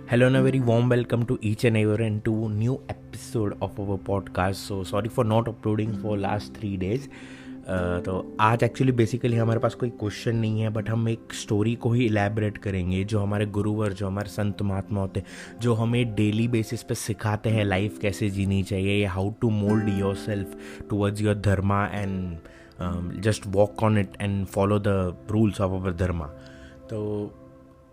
Hello and a very warm welcome to each and everyone to new episode of our podcast. So sorry for not uploading for last 3 days. तो आज actually basically हमारे पास कोई question नहीं है, but हम एक story को ही elaborate करेंगे जो हमारे गुरुवर, जो हमारे संत महात्मा होते हैं, जो हमें डेली बेसिस पे सिखाते हैं लाइफ कैसे जीनी चाहिए या how to mould yourself towards your dharma and just walk on it and follow the rules of our dharma. तो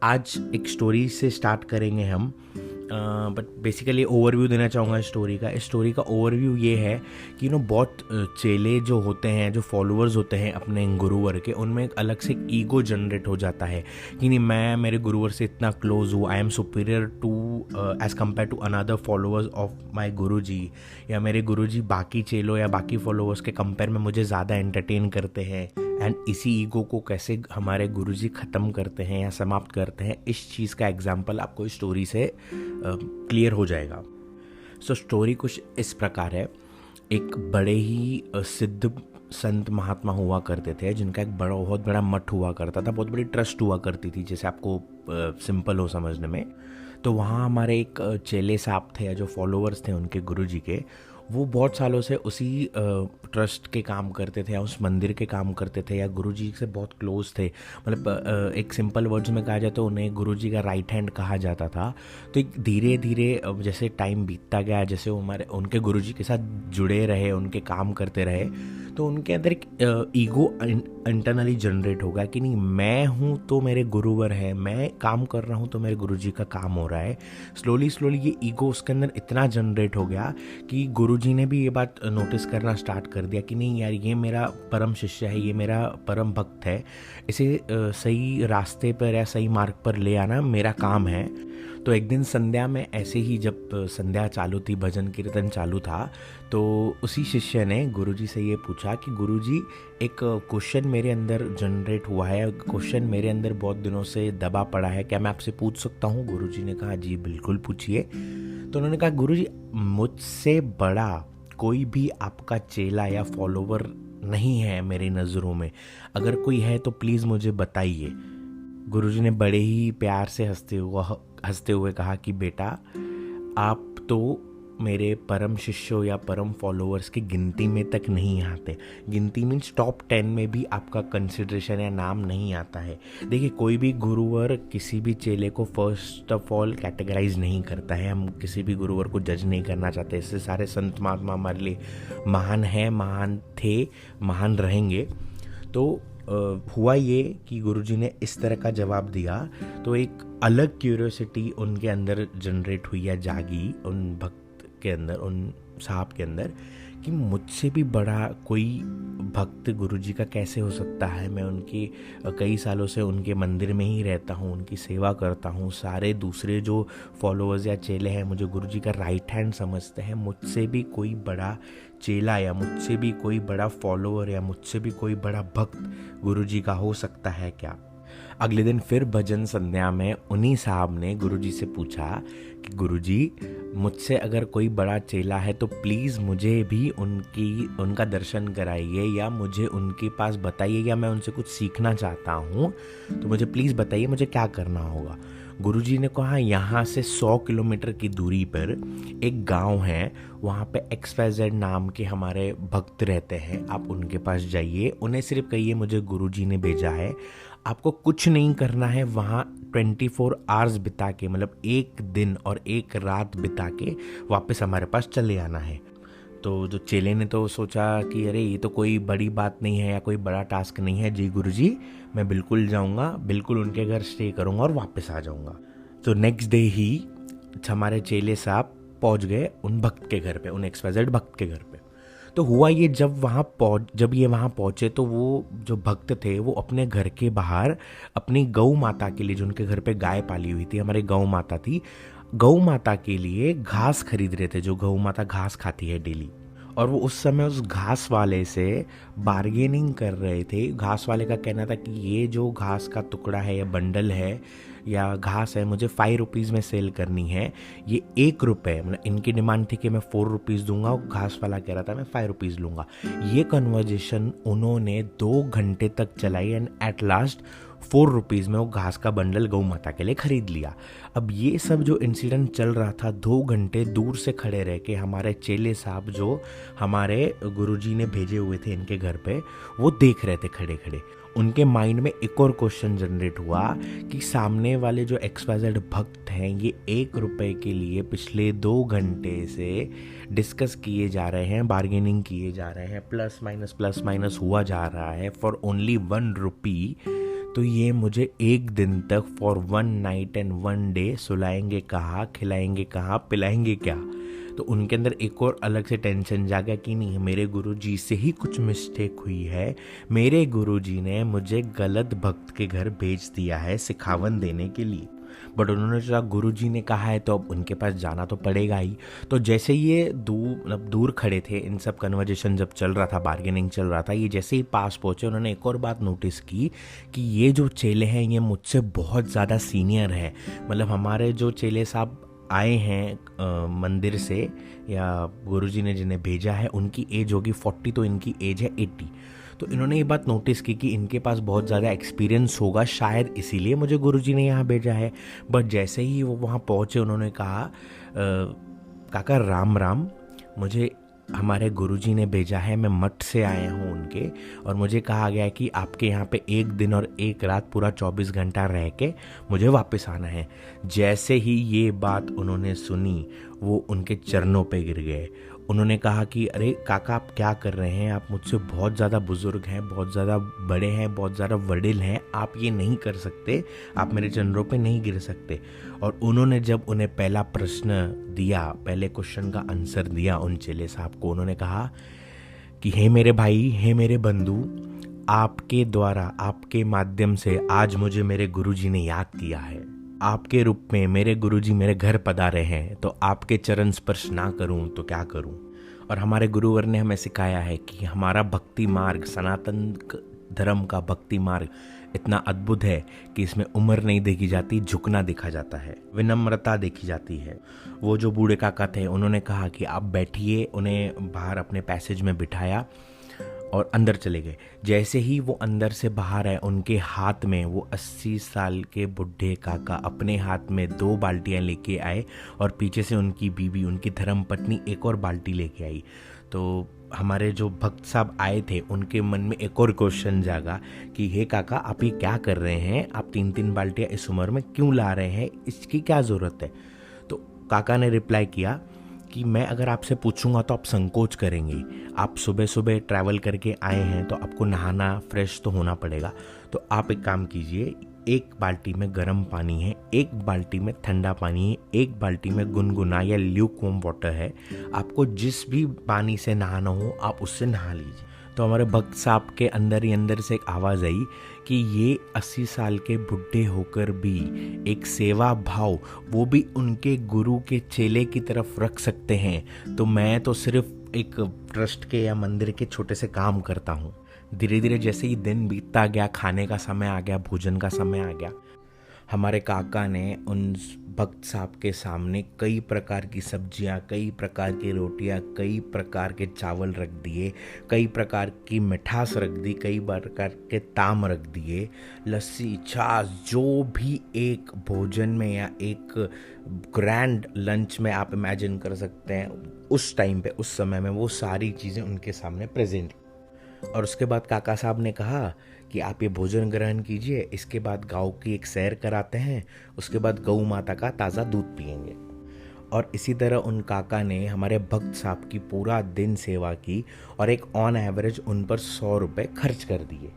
आज एक स्टोरी से स्टार्ट करेंगे हम, बट बेसिकली ओवरव्यू देना चाहूँगा इस स्टोरी का. इस स्टोरी का ओवरव्यू ये है कि बहुत चेले जो होते हैं, जो फॉलोअर्स होते हैं अपने गुरुवर के, उनमें एक अलग से ईगो जनरेट हो जाता है कि नहीं, मैं मेरे गुरुवर से इतना क्लोज हूँ, I am superior to as compare to another followers of my guru ji, या मेरे गुरु जी बाकी चेलों या बाकी फॉलोअर्स के कंपेयर में मुझे ज़्यादा एंटरटेन करते हैं. एंड इसी ईगो को कैसे हमारे गुरुजी ख़त्म करते हैं या समाप्त करते हैं, इस चीज़ का एग्जाम्पल आपको इस स्टोरी से क्लियर हो जाएगा. सो स्टोरी कुछ इस प्रकार है. एक बड़े ही सिद्ध संत महात्मा हुआ करते थे जिनका एक बहुत बड़ा मठ हुआ करता था, बहुत बड़ी ट्रस्ट हुआ करती थी, जैसे आपको सिंपल हो समझने में. तो वहाँ हमारे एक चेले साहब थे या जो फॉलोअर्स थे उनके गुरुजी के, वो बहुत सालों से उसी ट्रस्ट के काम करते थे या उस मंदिर के काम करते थे या गुरुजी से बहुत क्लोज थे. मतलब एक सिंपल वर्ड्स में कहा जाए तो उन्हें गुरुजी का राइट हैंड कहा जाता था. तो एक धीरे धीरे जैसे टाइम बीतता गया, जैसे वो हमारे उनके गुरुजी के साथ जुड़े रहे, उनके काम करते रहे, तो उनके अंदर एक ईगो इंटरनली जनरेट होगा कि नहीं, मैं हूँ तो मेरे गुरुवर है, मैं काम कर रहा हूँ तो मेरे गुरुजी का काम हो रहा है. स्लोली ये ईगो उसके अंदर इतना जनरेट हो गया कि गुरुजी ने भी ये बात नोटिस करना स्टार्ट कर दिया कि नहीं यार, ये मेरा परम शिष्य है, ये मेरा परम भक्त है, इसे सही रास्ते पर या सही मार्ग पर ले आना मेरा काम है. तो एक दिन संध्या में ऐसे ही, जब संध्या चालू थी, भजन कीर्तन चालू था, तो उसी शिष्य ने गुरुजी से ये पूछा कि गुरुजी, एक क्वेश्चन मेरे अंदर जनरेट हुआ है, क्वेश्चन मेरे अंदर बहुत दिनों से दबा पड़ा है, क्या मैं आपसे पूछ सकता हूँ? गुरुजी ने कहा जी बिल्कुल पूछिए. तो उन्होंने कहा गुरुजी, मुझसे बड़ा कोई भी आपका चेला या फॉलोवर नहीं है मेरी नज़रों में, अगर कोई है तो प्लीज़ मुझे बताइए. गुरुजी ने बड़े ही प्यार से हंसते हुए कहा कि बेटा, आप तो मेरे परम शिष्यों या परम फॉलोअर्स की गिनती में तक नहीं आते. गिनती मीन्स टॉप 10 में भी आपका कंसिडरेशन या नाम नहीं आता है. देखिए, कोई भी गुरुवर किसी भी चेले को फर्स्ट ऑफ ऑल कैटेगराइज नहीं करता है. हम किसी भी गुरुवर को जज नहीं करना चाहते. इससे सारे संत महात्मा हमारे लिए महान हैं, महान थे, महान रहेंगे. तो हुआ ये कि गुरुजी ने इस तरह का जवाब दिया, तो एक अलग क्यूरियोसिटी उनके अंदर जनरेट हुई या जागी, उन भक्त के अंदर, उन साहब के अंदर, कि मुझसे भी बड़ा कोई भक्त गुरुजी का कैसे हो सकता है. मैं उनकी कई सालों से उनके मंदिर में ही रहता हूँ, उनकी सेवा करता हूँ. सारे दूसरे जो फॉलोअर्स या चेले हैं मुझे गुरुजी का राइट हैंड समझते हैं. मुझसे भी कोई बड़ा चेला या मुझसे भी कोई बड़ा फॉलोअर या मुझसे भी कोई बड़ा भक्त गुरुजी का हो सकता है क्या? अगले दिन फिर भजन संध्या में उन्हीं साहब ने गुरुजी से पूछा कि गुरुजी, मुझसे अगर कोई बड़ा चेला है तो प्लीज़ मुझे भी उनका दर्शन कराइए या मुझे उनके पास बताइए, या मैं उनसे कुछ सीखना चाहता हूँ तो मुझे प्लीज़ बताइए मुझे क्या करना होगा. गुरुजी ने कहा, यहाँ से 100 किलोमीटर की दूरी पर एक गांव है, वहाँ पे XYZ नाम के हमारे भक्त रहते हैं. आप उनके पास जाइए, उन्हें सिर्फ कहिए मुझे गुरुजी ने भेजा है. आपको कुछ नहीं करना है, वहाँ 24 आवर्स बिता के, मतलब एक दिन और एक रात बिता के वापस हमारे पास चले आना है. तो जो चेले ने तो सोचा कि अरे ये तो कोई बड़ी बात नहीं है या कोई बड़ा टास्क नहीं है. जी गुरुजी, मैं बिल्कुल जाऊंगा, बिल्कुल उनके घर स्टे करूंगा और वापस आ जाऊंगा. तो नेक्स्ट डे ही हमारे चेले साहब पहुंच गए उन भक्त के घर पे, उन XYZ भक्त के घर पे. तो हुआ ये, जब ये वहाँ पहुँचे तो वो जो भक्त थे वो अपने घर के बाहर अपनी गौ माता के लिए, जो उनके घर पे गाय पाली हुई थी, हमारी गौ माता थी, गौ माता के लिए घास खरीद रहे थे. जो गौ माता घास खाती है डेली, और वो उस समय उस घास वाले से बार्गेनिंग कर रहे थे. घास वाले का कहना था कि ये जो घास का टुकड़ा है या बंडल है या घास है, मुझे 5 रुपीज़ में सेल करनी है. ये 1 रुपये, मतलब इनकी डिमांड थी कि मैं 4 रुपीज़ दूंगा, घास वाला कह रहा था मैं 5 रुपीज़ लूँगा. ये कन्वर्जेशन उन्होंने 2 घंटे तक चलाई एंड एट लास्ट ₹4 में वो घास का बंडल गौ माता के लिए खरीद लिया। अब ये सब जो इंसिडेंट चल रहा था, 2 घंटे दूर से खड़े रह के हमारे चेले साहब जो हमारे गुरुजी ने भेजे हुए थे इनके घर पे, वो देख रहे थे खड़े खड़े। उनके माइंड में एक और क्वेश्चन जनरेट हुआ कि सामने वाले जो XYZ भक्त हैं, ये ₹1 के लिए पिछले 2 घंटे से डिस्कस किए जा रहे हैं, बार्गेनिंग किए जा रहे हैं, प्लस माइनस हुआ जा रहा है फॉर ओनली ₹1। तो ये मुझे एक दिन तक फॉर 1 नाइट एंड 1 डे सुलाएंगे कहाँ, खिलाएंगे कहाँ, पिलाएंगे क्या। तो उनके अंदर एक और अलग से टेंशन जागा कि नहीं, मेरे गुरुजी से ही कुछ मिस्टेक हुई है, मेरे गुरुजी ने मुझे गलत भक्त के घर भेज दिया है सिखावन देने के लिए। बट उन्होंने सोचा गुरुजी ने कहा है तो अब उनके पास जाना तो पड़ेगा ही। तो जैसे ये दूर खड़े थे, इन सब कन्वर्जेशन जब चल रहा था, बार्गेनिंग चल रहा था, ये जैसे ही पास पहुँचे उन्होंने एक और बात नोटिस की कि ये जो चेले हैं ये मुझसे बहुत ज़्यादा सीनियर है। मतलब हमारे जो चेले साहब आए हैं मंदिर से, या गुरुजी ने जिन्हें भेजा है, उनकी एज होगी 40, तो इनकी एज है 80। तो इन्होंने ये बात नोटिस की कि इनके पास बहुत ज़्यादा एक्सपीरियंस होगा, शायद इसीलिए मुझे गुरुजी ने यहाँ भेजा है। बट जैसे ही वो वहाँ पहुँचे उन्होंने कहा, काका राम राम, मुझे हमारे गुरुजी ने भेजा है, मैं मठ से आया हूँ उनके, और मुझे कहा गया है कि आपके यहाँ पे 1 दिन और 1 रात पूरा 24 घंटा रह के मुझे वापस आना है। जैसे ही ये बात उन्होंने सुनी, वो उनके चरणों पे गिर गए। उन्होंने कहा कि अरे काका आप क्या कर रहे हैं, आप मुझसे बहुत ज़्यादा बुज़ुर्ग हैं, बहुत ज़्यादा बड़े हैं, बहुत ज़्यादा वडील हैं, आप ये नहीं कर सकते, आप मेरे चरणों पे नहीं गिर सकते। और उन्होंने जब उन्हें पहला प्रश्न दिया, पहले क्वेश्चन का आंसर दिया उन चेले साहब को, उन्होंने कहा कि हे मेरे भाई, हे मेरे बंधु, आपके द्वारा, आपके माध्यम से आज मुझे मेरे गुरुजी ने याद किया है। आपके रूप में मेरे गुरुजी मेरे घर पधारे हैं, तो आपके चरण स्पर्श ना करूं तो क्या करूं। और हमारे गुरुवर ने हमें सिखाया है कि हमारा भक्ति मार्ग, सनातन धर्म का भक्ति मार्ग इतना अद्भुत है कि इसमें उम्र नहीं देखी जाती, झुकना देखा जाता है, विनम्रता देखी जाती है। वो जो बूढ़े काका थे उन्होंने कहा कि आप बैठिए, उन्हें बाहर अपने पैसेज में बिठाया और अंदर चले गए। जैसे ही वो अंदर से बाहर आए, उनके हाथ में वो 80 साल के बुढ़े काका अपने हाथ में 2 बाल्टियां लेके आए, और पीछे से उनकी बीवी, उनकी धर्मपत्नी एक और बाल्टी लेके आई। तो हमारे जो भक्त साहब आए थे उनके मन में एक और क्वेश्चन जागा कि हे काका, आप ये क्या कर रहे हैं, आप 3-3 बाल्टियाँ इस उम्र में क्यों ला रहे हैं, इसकी क्या ज़रूरत है। तो काका ने रिप्लाई किया कि मैं अगर आपसे पूछूंगा तो आप संकोच करेंगे, आप सुबह सुबह ट्रैवल करके आए हैं तो आपको नहाना, फ्रेश तो होना पड़ेगा। तो आप एक काम कीजिए, 1 बाल्टी में गर्म पानी है, 1 बाल्टी में ठंडा पानी है, 1 बाल्टी में गुनगुना या ल्यूकवार्म वाटर है, आपको जिस भी पानी से नहाना हो आप उससे नहा लीजिए। तो हमारे भक्त साहब के अंदर ही अंदर से एक आवाज़ आई कि ये 80 साल के बुढ़े होकर भी एक सेवा भाव, वो भी उनके गुरु के चेले की तरफ रख सकते हैं, तो मैं तो सिर्फ एक ट्रस्ट के या मंदिर के छोटे से काम करता हूँ। धीरे धीरे जैसे ही दिन बीतता गया, खाने का समय आ गया, भोजन का समय आ गया, हमारे काका ने उन भक्त साहब के सामने कई प्रकार की सब्जियां, कई प्रकार की रोटियां, कई प्रकार के चावल रख दिए, कई प्रकार की मिठास रख दी, कई प्रकार के ताम रख दिए, लस्सी, छाछ, जो भी एक भोजन में या एक ग्रैंड लंच में आप इमेजिन कर सकते हैं, उस टाइम पे, उस समय में वो सारी चीज़ें उनके सामने प्रेजेंट। और उसके बाद काका साहब ने कहा कि आप ये भोजन ग्रहण कीजिए, इसके बाद गाँव की एक सैर कराते हैं, उसके बाद गौ माता का ताज़ा दूध पिएंगे। और इसी तरह उन काका ने हमारे भक्त साहब की पूरा दिन सेवा की और एक ऑन एवरेज उन पर 100 रुपये खर्च कर दिए।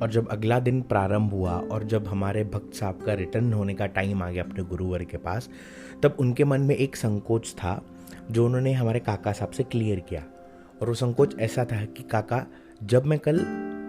और जब अगला दिन प्रारंभ हुआ और जब हमारे भक्त साहब का रिटर्न होने का टाइम आ गया अपने गुरुवर के पास, तब उनके मन में एक संकोच था जो उन्होंने हमारे काका साहब से क्लियर किया। और वो संकोच ऐसा था कि काका, जब मैं कल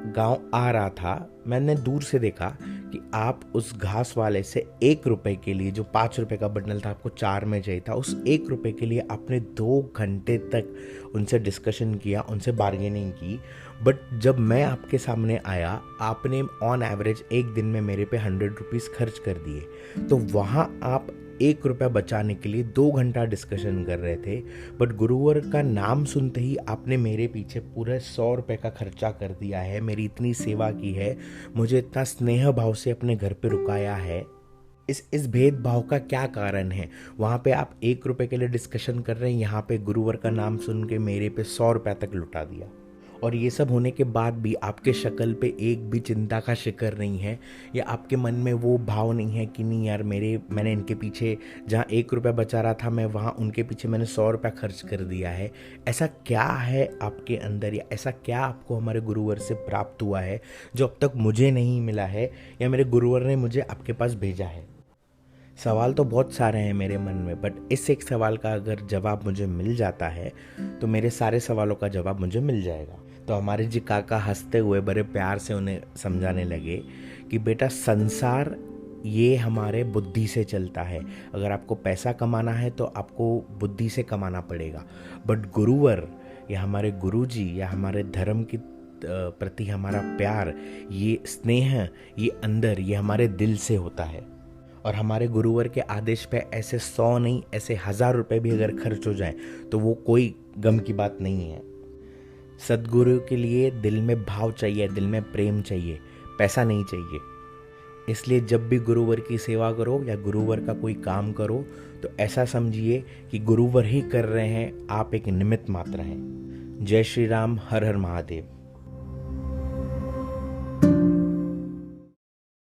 गांव आ रहा था, मैंने दूर से देखा कि आप उस घास वाले से 1 रुपए के लिए, जो 5 रुपए का बंडल था आपको 4 में चाहिए था, उस 1 रुपए के लिए आपने 2 घंटे तक उनसे डिस्कशन किया, उनसे बार्गेनिंग की। बट जब मैं आपके सामने आया, आपने ऑन एवरेज एक दिन में मेरे पे 100 रुपीज़ खर्च कर दिए। तो वहाँ आप 1 रुपया बचाने के लिए 2 घंटा डिस्कशन कर रहे थे, बट गुरुवर का नाम सुनते ही आपने मेरे पीछे पूरे 100 रुपये का खर्चा कर दिया है, मेरी इतनी सेवा की है, मुझे इतना स्नेह भाव उसे अपने घर पे रुकाया है, इस भेदभाव का क्या कारण है? वहाँ पे आप 1 रुपए के लिए डिस्कशन कर रहे हैं, यहाँ पे गुरुवर का नाम सुन के मेरे पे 100 रुपए तक लुटा दिया। और ये सब होने के बाद भी आपके शक्ल पे एक भी चिंता का शिकर नहीं है, या आपके मन में वो भाव नहीं है कि नहीं यार मैंने इनके पीछे जहाँ 1 रुपया बचा रहा था, मैं वहाँ उनके पीछे मैंने 100 रुपया खर्च कर दिया है। ऐसा क्या है आपके अंदर, या ऐसा क्या आपको हमारे गुरुवर से प्राप्त हुआ है जो अब तक मुझे नहीं मिला है, या मेरे गुरुवर ने मुझे आपके पास भेजा है? सवाल तो बहुत सारे हैं मेरे मन में, बट इस एक सवाल का अगर जवाब मुझे मिल जाता है तो मेरे सारे सवालों का जवाब मुझे मिल जाएगा। तो हमारे जी काका हंसते हुए बड़े प्यार से उन्हें समझाने लगे कि बेटा, संसार ये हमारे बुद्धि से चलता है। अगर आपको पैसा कमाना है तो आपको बुद्धि से कमाना पड़ेगा, बट गुरुवर या हमारे गुरुजी या हमारे धर्म की प्रति हमारा प्यार, ये स्नेह, ये अंदर, ये हमारे दिल से होता है। और हमारे गुरुवर के आदेश पे ऐसे 100 नहीं, ऐसे 1000 रुपए भी अगर खर्च हो जाए तो वो कोई गम की बात नहीं है। सद्गुरु के लिए दिल में भाव चाहिए, दिल में प्रेम चाहिए, पैसा नहीं चाहिए। इसलिए जब भी गुरुवर की सेवा करो या गुरुवर का कोई काम करो तो ऐसा समझिए कि गुरुवर ही कर रहे हैं, आप एक निमित्त मात्र हैं। जय श्री राम, हर हर महादेव।